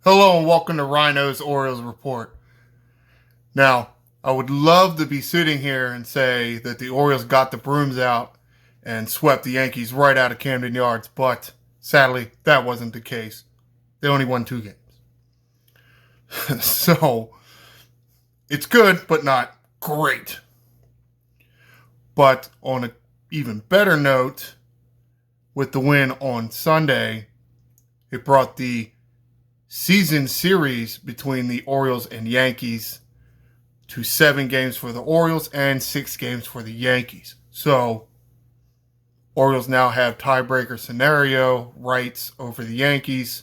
Hello and welcome to Ryno's Orioles Report. Now, I would love to be sitting here and say that the Orioles got the brooms out and swept the Yankees right out of Camden Yards, but sadly, that wasn't the case. They only won 2 games. So, it's good, but not great. But on an even better note, with the win on Sunday, it brought the season series between the Orioles and Yankees to 7 games for the Orioles and 6 games for the Yankees. So, Orioles now have tiebreaker scenario rights over the Yankees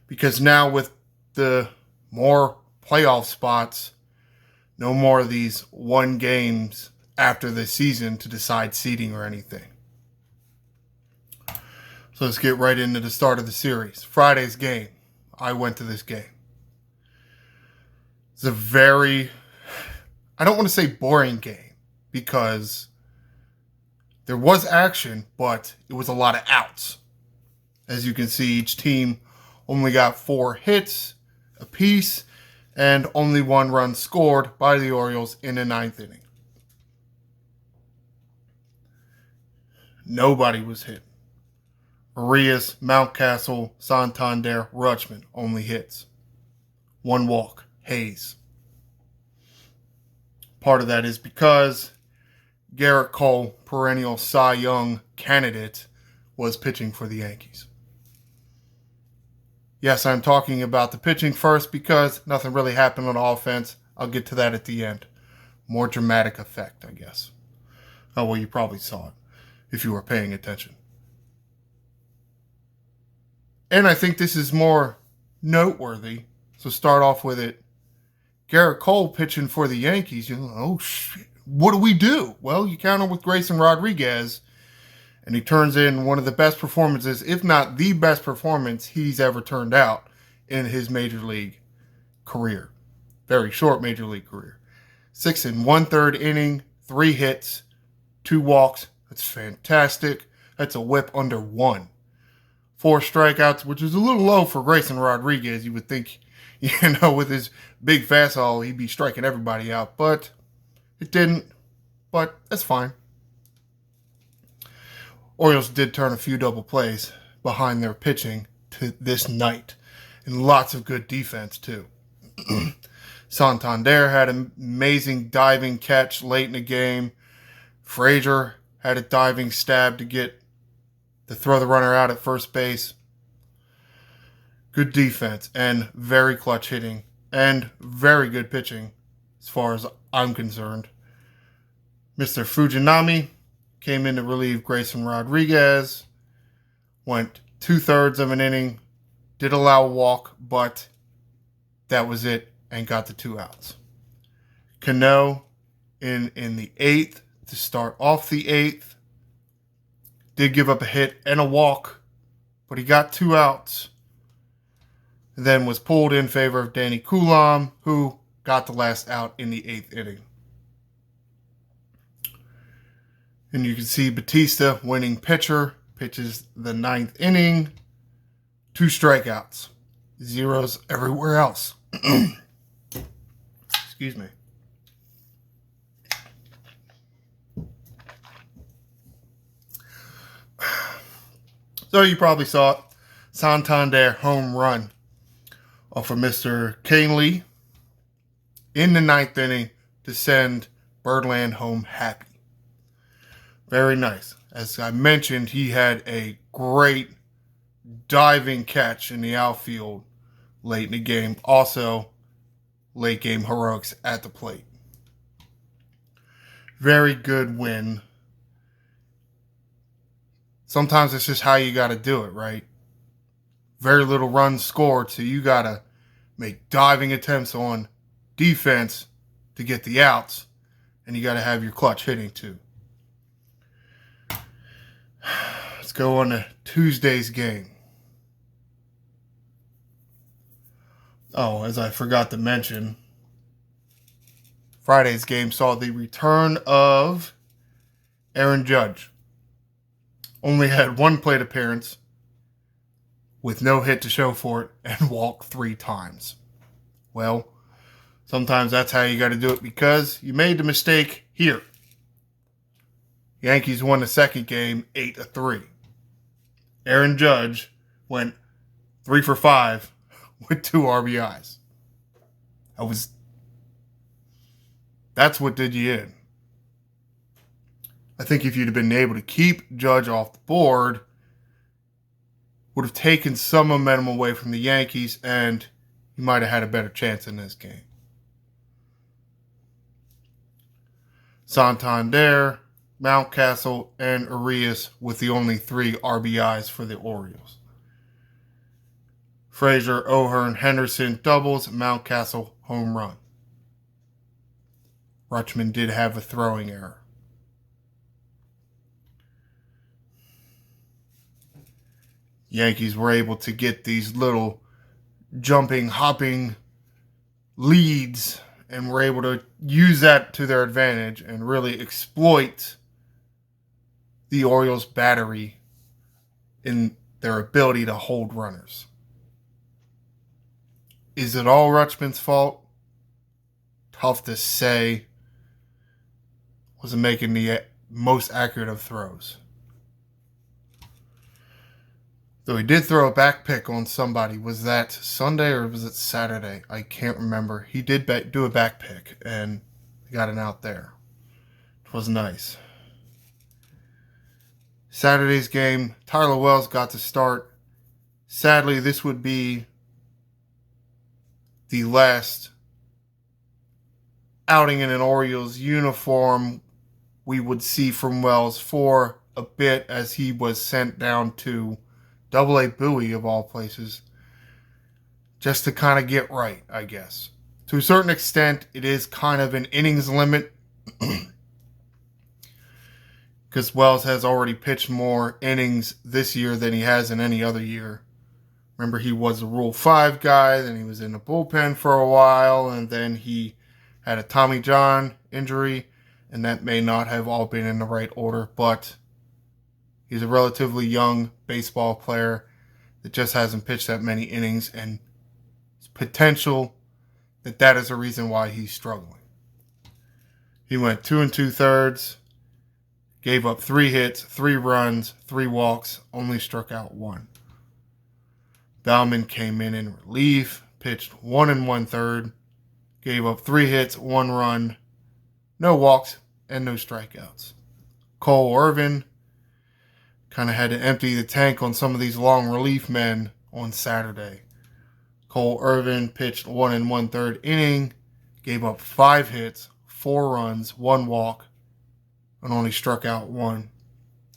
because now with the more playoff spots, no more of these 1 games after the season to decide seeding or anything. So let's get right into the start of the series. Friday's game. I went to this game. It's a very, I don't want to say boring game because there was action, but it was a lot of outs. As you can see, each team only got 4 hits apiece and only 1 run scored by the Orioles in the 9th inning. Nobody was hit. Arias, Mountcastle, Santander, Rutschman only hits. 1 walk, Hayes. Part of that is because Garrett Cole, perennial Cy Young candidate, was pitching for the Yankees. Yes, I'm talking about the pitching first because nothing really happened on offense. I'll get to that at the end. More dramatic effect, I guess. Oh, well, you probably saw it if you were paying attention. And I think this is more noteworthy. So start off with it. Garrett Cole pitching for the Yankees. You're like, oh, shit. What do we do? Well, you counter with Grayson Rodriguez, and he turns in one of the best performances, if not the best performance he's ever turned out in his major league career. Very short major league career. 6 1/3 inning, 3 hits, 2 walks. That's fantastic. That's a whip under 1. 4 strikeouts, which is a little low for Grayson Rodriguez. You would think, with his big fastball, he'd be striking everybody out, but it didn't. But that's fine. Orioles did turn a few double plays behind their pitching to this night, and lots of good defense too. Santander had an amazing diving catch late in the game. Frazier had a diving stab to throw the runner out at first base. Good defense and very clutch hitting and very good pitching as far as I'm concerned. Mr. Fujinami came in to relieve Grayson Rodriguez, went 2/3 of an inning, did allow a walk, but that was it and got the 2 outs. Cano in the 8th to start off the 8th. Did give up a hit and a walk, but he got 2 outs. Then was pulled in favor of Danny Coulomb, who got the last out in the 8th inning. And you can see Batista, winning pitcher, pitches the 9th inning. 2 strikeouts. 0s everywhere else. Excuse me. So you probably saw it. Santander home run off of Mr. Canely in the 9th inning to send Birdland home happy. Very nice. As I mentioned, he had a great diving catch in the outfield late in the game. Also, late game heroics at the plate. Very good win. Sometimes it's just how you got to do it, right? Very little runs scored, so you got to make diving attempts on defense to get the outs, and you got to have your clutch hitting too. Let's go on to Tuesday's game. Oh, as I forgot to mention, Friday's game saw the return of Aaron Judge. Only had 1 plate appearance, with no hit to show for it and walk 3 times. Well, sometimes that's how you got to do it because you made the mistake here. Yankees won the second game 8-3. Aaron Judge went 3 for 5 with 2 RBIs. That's what did you in. I think if you'd have been able to keep Judge off the board, would have taken some momentum away from the Yankees, and you might have had a better chance in this game. Santander, Mountcastle, and Arias with the only 3 RBIs for the Orioles. Frazier, O'Hearn, Henderson doubles, Mountcastle home run. Rutschman did have a throwing error. Yankees were able to get these little jumping, hopping leads and were able to use that to their advantage and really exploit the Orioles' battery in their ability to hold runners. Is it all Rutschman's fault? Tough to say. Wasn't making the most accurate of throws. Though he did throw a back pick on somebody. Was that Sunday or was it Saturday? I can't remember. He did do a back pick and got an out there. It was nice. Saturday's game, Tyler Wells got to start. Sadly, this would be the last outing in an Orioles uniform we would see from Wells for a bit, as he was sent down to Double-A Bowie of all places, just to kind of get right, I guess. To a certain extent, it is kind of an innings limit because Wells has already pitched more innings this year than he has in any other year. Remember, he was a Rule 5 guy, then he was in the bullpen for a while, and then he had a Tommy John injury, and that may not have all been in the right order, but he's a relatively young baseball player that just hasn't pitched that many innings, and it's potential that is a reason why he's struggling. He went 2 2/3, gave up 3 hits, 3 runs, 3 walks, only struck out 1. Baumann came in relief, pitched 1 1/3, gave up 3 hits, 1 run, no walks, and no strikeouts. Cole Irvin kind of had to empty the tank on some of these long relief men on Saturday. Cole Irvin pitched 1 1/3 inning, gave up 5 hits, 4 runs, 1 walk, and only struck out 1.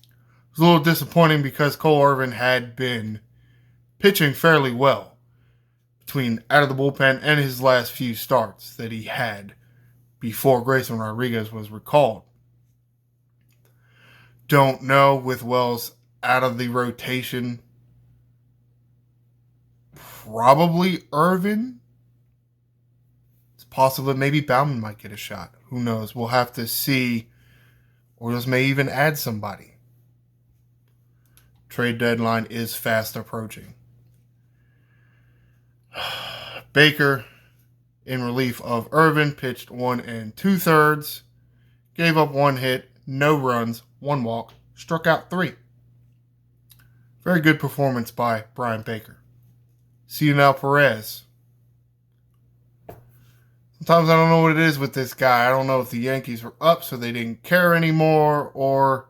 It was a little disappointing because Cole Irvin had been pitching fairly well between out of the bullpen and his last few starts that he had before Grayson Rodriguez was recalled. Don't know with Wells out of the rotation. Probably Irvin. It's possible that maybe Baumann might get a shot. Who knows? We'll have to see. Orioles may even add somebody. Trade deadline is fast approaching. Baker, in relief of Irvin, pitched 1 2/3, gave up 1 hit, no runs, 1 walk, struck out 3. Very good performance by Brian Baker. Cionel Perez. Sometimes I don't know what it is with this guy. I don't know if the Yankees were up so they didn't care anymore or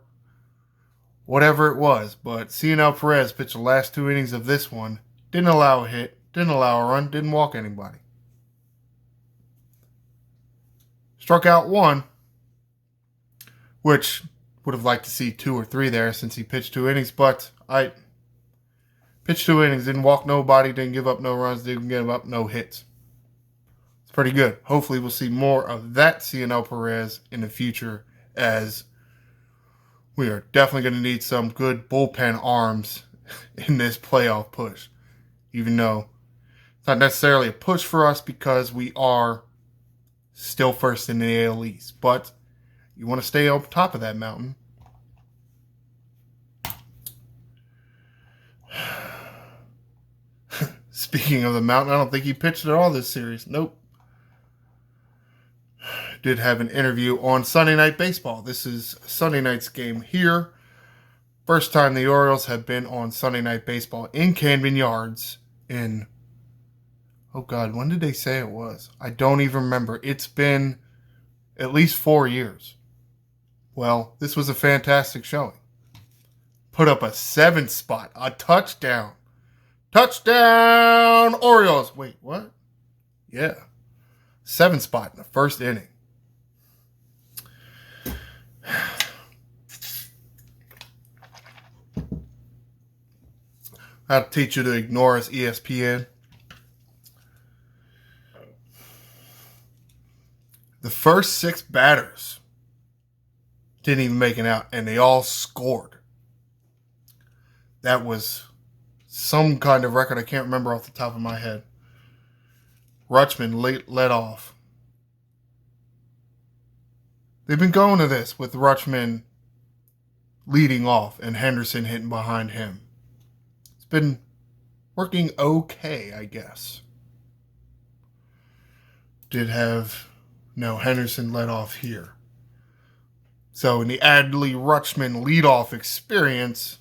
whatever it was. But Cionel Perez pitched the last 2 innings of this one. Didn't allow a hit. Didn't allow a run. Didn't walk anybody. Struck out 1, which would have liked to see 2 or 3 there since he pitched 2 innings. But I pitched 2 innings, didn't walk nobody, didn't give up no runs, didn't give up no hits. It's pretty good. Hopefully we'll see more of that Cionel Perez in the future, as we are definitely going to need some good bullpen arms in this playoff push. Even though it's not necessarily a push for us because we are still first in the AL East. But you want to stay on top of that mountain. Speaking of the mountain, I don't think he pitched at all this series. Nope. Did have an interview on Sunday Night Baseball. This is Sunday night's game here. First time the Orioles have been on Sunday Night Baseball in Camden Yards in, oh God, when did they say it was? I don't even remember. It's been at least 4 years. Well, this was a fantastic showing. Put up a 7 spot, a touchdown. Touchdown, Orioles. Wait, what? Yeah. 7 spot in the first inning. I'll teach you to ignore us, ESPN. The first 6 batters didn't even make it out, and they all scored. That was some kind of record I can't remember off the top of my head. Rutschman led off. They've been going to this with Rutschman leading off and Henderson hitting behind him. It's been working okay, I guess. Henderson led off here. So in the Adley Rutschman leadoff experience,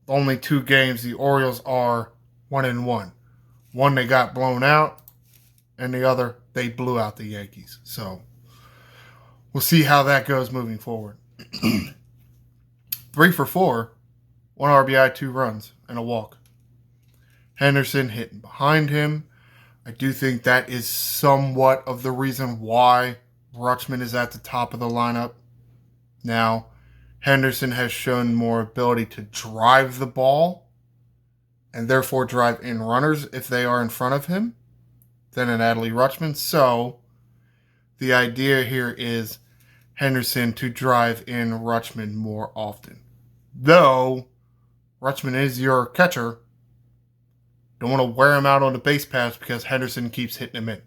only 2 games, the Orioles are 1-1. One, they got blown out, and the other, they blew out the Yankees. So we'll see how that goes moving forward. 3 for 4, 1 RBI, 2 runs, and a walk. Henderson hitting behind him. I do think that is somewhat of the reason why Rutschman is at the top of the lineup. Now, Henderson has shown more ability to drive the ball and therefore drive in runners if they are in front of him than an Adley Rutschman. So the idea here is Henderson to drive in Rutschman more often. Though Rutschman is your catcher, don't want to wear him out on the base paths because Henderson keeps hitting him in.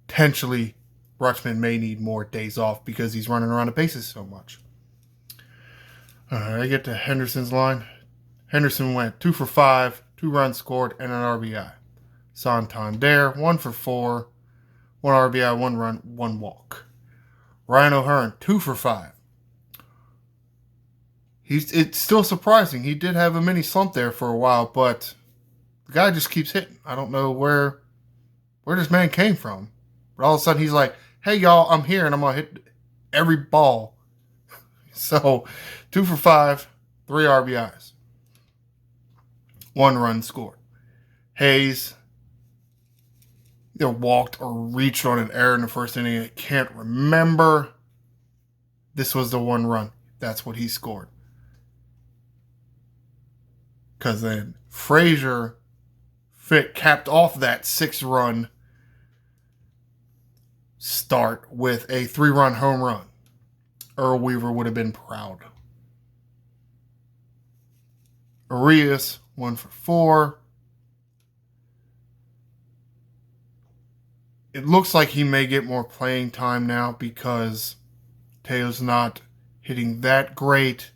Potentially, Rutschman may need more days off because he's running around the bases so much. I get to Henderson's line. Henderson went 2 for 5, 2 runs scored, and an RBI. Santander, 1 for 4, 1 RBI, 1 run, 1 walk. Ryno Hearn, 2 for 5. It's still surprising. He did have a mini slump there for a while, but the guy just keeps hitting. I don't know where this man came from. But all of a sudden he's like, hey, y'all, I'm here, and I'm going to hit every ball. So, 2 for 5, 3 RBIs. 1 run scored. Hayes either walked or reached on an error in the first inning. I can't remember. This was the 1 run. That's what he scored. Because then Frazier capped off that 6-run start with a 3-run home run. Earl Weaver would have been proud. Arias, 1 for 4. It looks like he may get more playing time now because Teo's not hitting that great.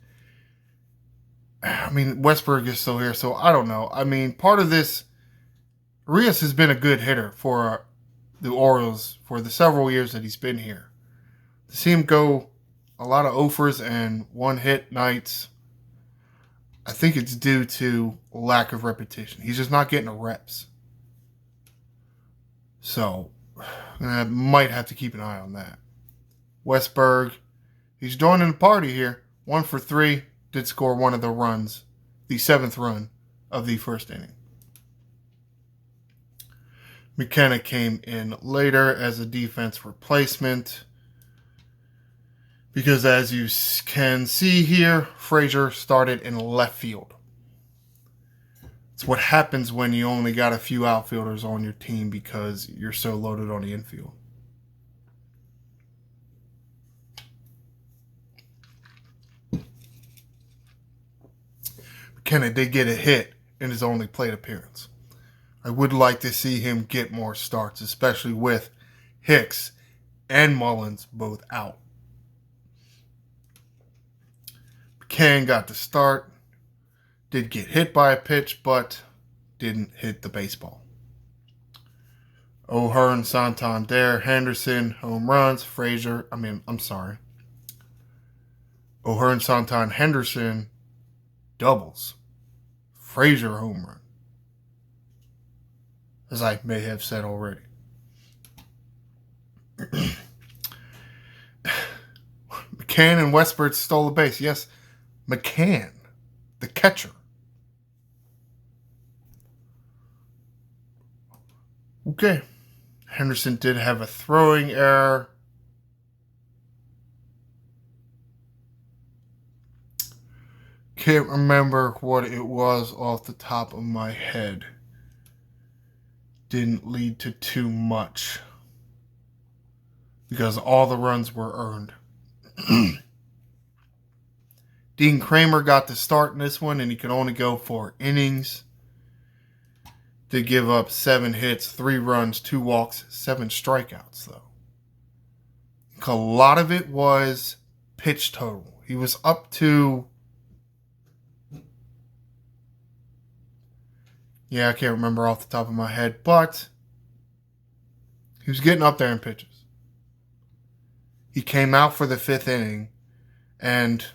I mean, Westberg is still here, so I don't know. I mean, part of this, Arias has been a good hitter for the Orioles for the several years that he's been here. To see him go a lot of offers and 1-hit nights, I think it's due to lack of repetition. He's just not getting the reps. So, I might have to keep an eye on that. Westberg, he's joining the party here. 1 for 3, did score 1 of the runs, the 7th run of the first inning. McKenna came in later as a defense replacement because, as you can see here, Frazier started in left field. It's what happens when you only got a few outfielders on your team because you're so loaded on the infield. McKenna did get a hit in his only plate appearance. I would like to see him get more starts, especially with Hicks and Mullins both out. McCann got the start. Did get hit by a pitch, but didn't hit the baseball. O'Hearn, Santander, Henderson, home runs. O'Hearn, Santander, Henderson, doubles. Frazier, home run. As I may have said already. McCann and Westbrook stole the base. Yes, McCann, the catcher. Okay. Henderson did have a throwing error. Can't remember what it was off the top of my head. Didn't lead to too much. Because all the runs were earned. Dean Kramer got the start in this one, and he could only go 4 innings. Did give up 7 hits, 3 runs, 2 walks, 7 strikeouts, though. A lot of it was pitch total. He was up to... I can't remember off the top of my head, but he was getting up there in pitches. He came out for the 5th inning, and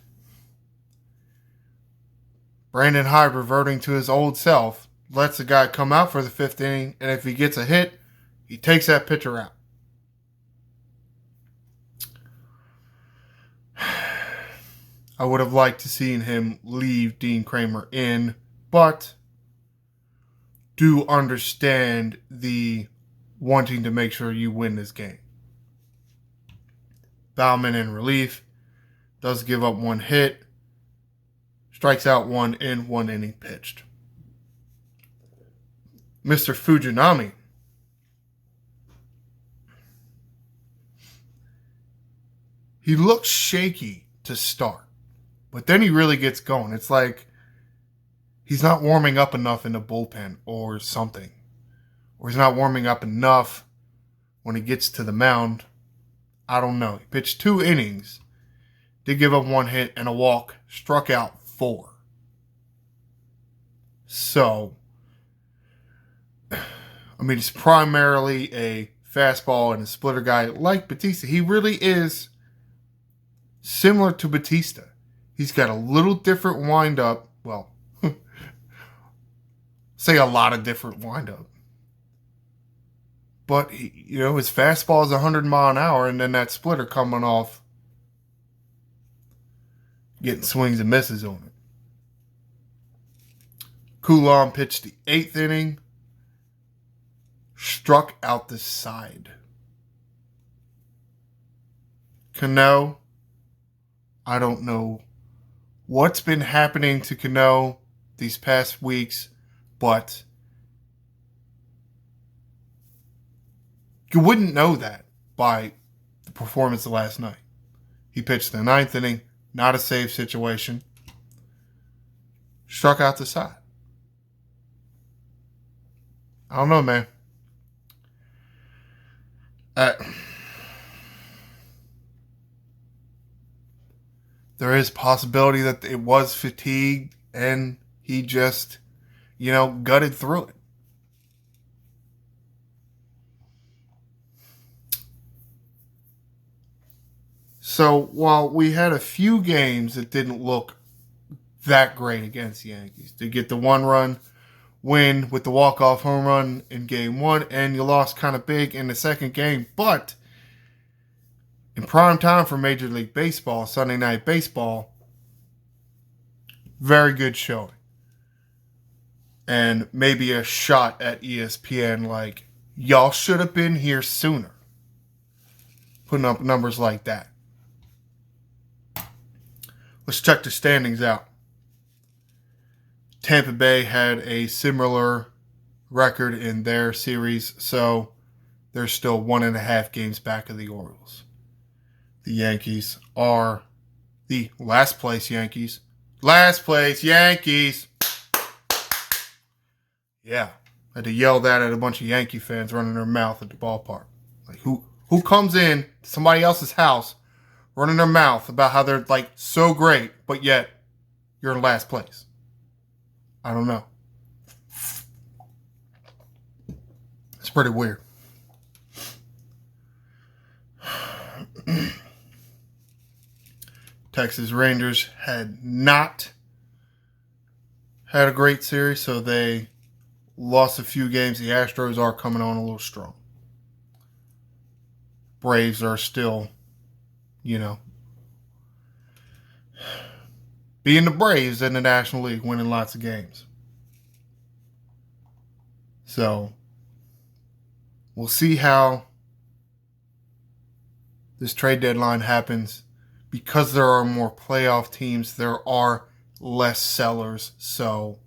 Brandon Hyde, reverting to his old self, lets the guy come out for the 5th inning, and if he gets a hit, he takes that pitcher out. I would have liked to seen him leave Dean Kramer in, but do understand the wanting to make sure you win this game. Bauman in relief, does give up 1 hit, strikes out 1 in 1 inning pitched. Mr. Fujinami. He looks shaky to start, but then he really gets going. It's like he's not warming up enough in the bullpen or something. Or he's not warming up enough when he gets to the mound. I don't know. He pitched 2 innings, did give up 1 hit and a walk, struck out 4. So, he's primarily a fastball and a splitter guy like Batista. He really is similar to Batista. He's got a little different windup. Well, say a lot of different windup. But, his fastball is 100 mile an hour, and then that splitter coming off, getting swings and misses on it. Coulomb pitched the 8th inning, struck out the side. Cano, I don't know what's been happening to Cano these past weeks, but you wouldn't know that by the performance of last night. He pitched the 9th inning, not a save situation. Struck out the side. I don't know, man. There is possibility that it was fatigue and he just, gutted through it. So while we had a few games that didn't look that great against the Yankees, to get the 1-run win with the walk-off home run in Game 1, and you lost kind of big in the second game, but in prime time for Major League Baseball, Sunday Night Baseball, very good showing. And maybe a shot at ESPN like, y'all should have been here sooner. Putting up numbers like that. Let's check the standings out. Tampa Bay had a similar record in their series, so they're still 1.5 games back of the Orioles. The Yankees are the last place Yankees. Last place Yankees! Yeah, I had to yell that at a bunch of Yankee fans running their mouth at the ballpark. Like, who comes in to somebody else's house running their mouth about how they're, so great, but yet you're in last place? I don't know. It's pretty weird. Texas Rangers had not had a great series, so they lost a few games. The Astros are coming on a little strong. Braves are still, being the Braves in the National League, winning lots of games. So, we'll see how this trade deadline happens. Because there are more playoff teams, there are less sellers. So,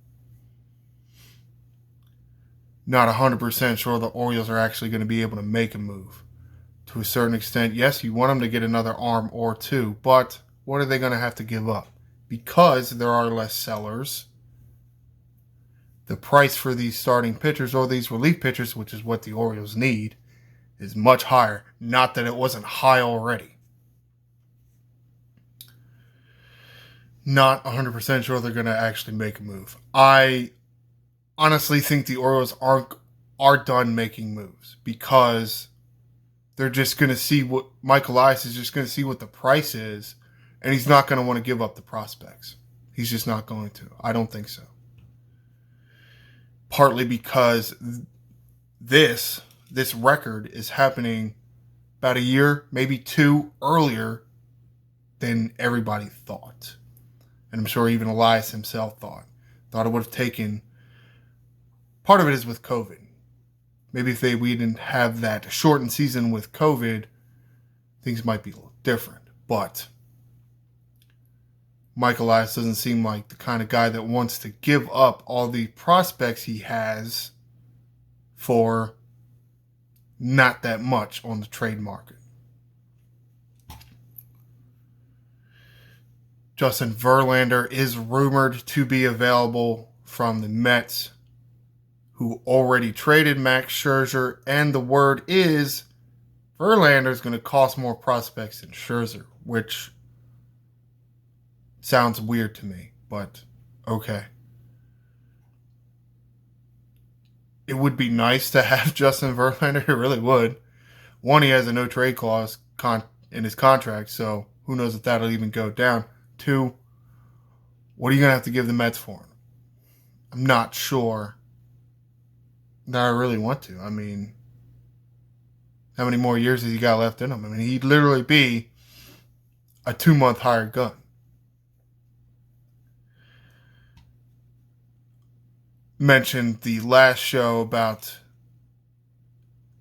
not 100% sure the Orioles are actually going to be able to make a move. To a certain extent, yes, you want them to get another arm or two, but what are they going to have to give up? Because there are less sellers, the price for these starting pitchers or these relief pitchers, which is what the Orioles need, is much higher. Not that it wasn't high already. Not 100% sure they're going to actually make a move. I honestly think the Orioles are done making moves because they're just going to see what Michael Elias is just going to see what the price is, and he's not going to want to give up the prospects. He's just not going to. I don't think so. Partly because this record is happening about a year, maybe two earlier than everybody thought. And I'm sure even Elias himself thought it would have taken. Part of it is with COVID. Maybe if we didn't have that shortened season with COVID, things might be a little different. But Michael Elias doesn't seem like the kind of guy that wants to give up all the prospects he has for not that much on the trade market. Justin Verlander is rumored to be available from the Mets, who already traded Max Scherzer, and the word is Verlander is going to cost more prospects than Scherzer, which sounds weird to me, but okay. It would be nice to have Justin Verlander, it really would. One, he has a no-trade clause in his contract, so who knows if that'll even go down. Two, what are you going to have to give the Mets for him? I'm not sure that I really want to. I mean, how many more years has he got left in him? I mean, he'd literally be a 2-month hired gun. Mentioned the last show about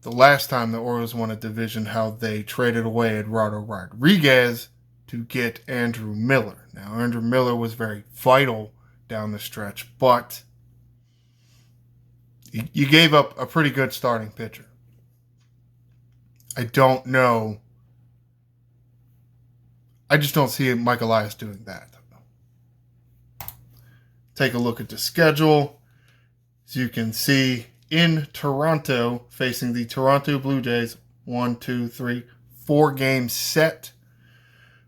the last time the Orioles won a division, how they traded away Eduardo Rodriguez to get Andrew Miller. Now, Andrew Miller was very vital down the stretch, but you gave up a pretty good starting pitcher. I don't know. I just don't see Michael Elias doing that. Take a look at the schedule. As you can see, in Toronto, facing the Toronto Blue Jays, 4 games set.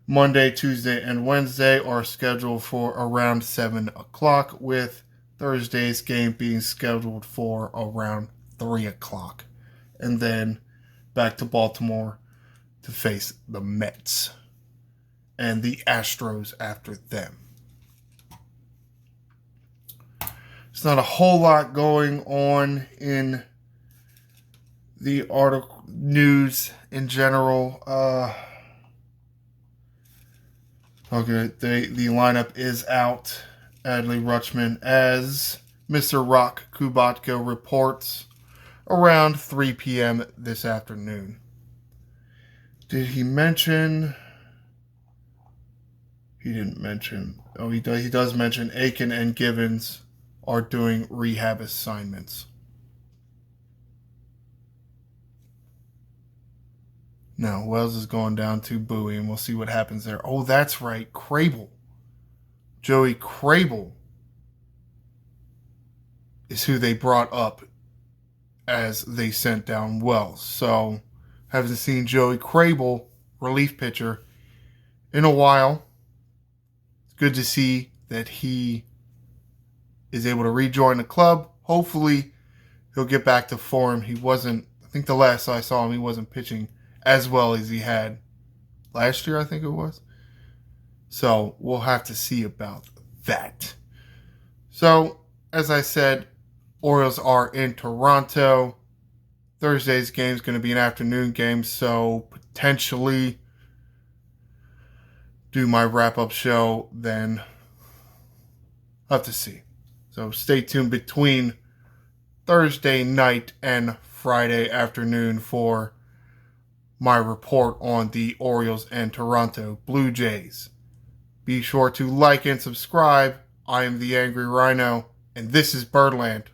Monday, Tuesday, and Wednesday are scheduled for around 7 o'clock, with Thursday's game being scheduled for around 3 o'clock. And then back to Baltimore to face the Mets and the Astros after them. There's not a whole lot going on in the article news in general. Okay, the lineup is out. Adley Rutschman as Mr. Rock Kubatko reports around 3 p.m. this afternoon. Did he mention? He didn't mention. Oh, he does. He does mention Aiken and Givens are doing rehab assignments. Now, Wells is going down to Bowie, and we'll see what happens there. Oh, that's right. Crable. Joey Crable is who they brought up as they sent down Wells. So, haven't seen Joey Crable, relief pitcher, in a while. It's good to see that he is able to rejoin the club. Hopefully, he'll get back to form. He wasn't, I think the last I saw him, he wasn't pitching as well as he had last year, I think it was. So we'll have to see about that. So, as I said, Orioles are in Toronto. Thursday's game is going to be an afternoon game, so potentially do my wrap-up show then. I'll have to see. So stay tuned between Thursday night and Friday afternoon for my report on the Orioles and Toronto Blue Jays. Be sure to like and subscribe. I am the Angry Ryno, and this is Birdland.